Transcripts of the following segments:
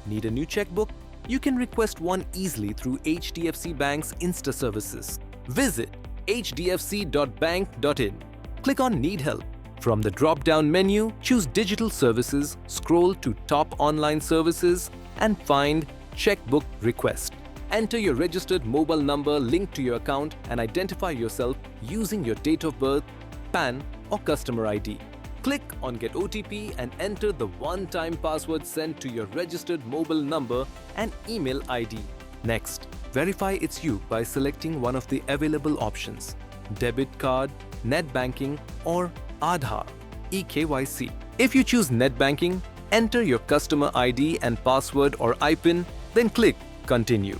Need a new checkbook? You can request one easily through HDFC Bank's Insta Services. Visit hdfc.bank.in. Click on Need Help. From the drop-down menu, choose Digital Services, scroll to Top Online Services, and find Checkbook Request. Enter your registered mobile number linked to your account and identify yourself using your date of birth, PAN, or customer ID. Click on Get OTP and enter the one-time password sent to your registered mobile number and email ID. Next, verify it's you by selecting one of the available options: Debit Card, Net Banking, or Aadhaar (eKYC). If you choose Net Banking, enter your customer ID and password or IPIN, then click Continue.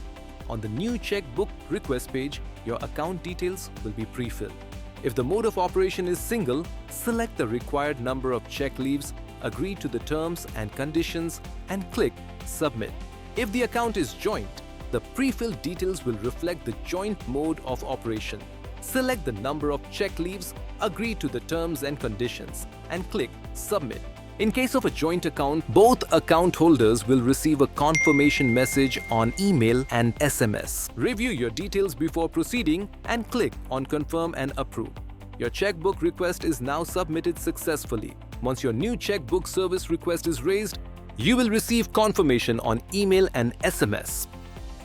On the new checkbook request page, your account details will be pre-filled. If the mode of operation is single, select the required number of check leaves, agree to the terms and conditions, and click Submit. If the account is joint, the pre-filled details will reflect the joint mode of operation. Select the number of check leaves, agree to the terms and conditions, and click Submit. In case of a joint account, both account holders will receive a confirmation message on email and SMS. Review your details before proceeding and click on Confirm and Approve. Your checkbook request is now submitted successfully. Once your new checkbook service request is raised, you will receive confirmation on email and SMS.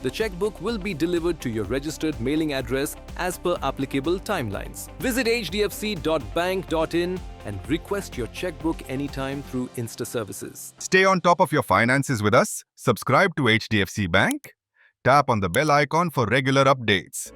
The checkbook will be delivered to your registered mailing address as per applicable timelines. Visit hdfc.bank.in and request your checkbook anytime through Insta Services. Stay on top of your finances with us. Subscribe to HDFC Bank. Tap on the bell icon for regular updates.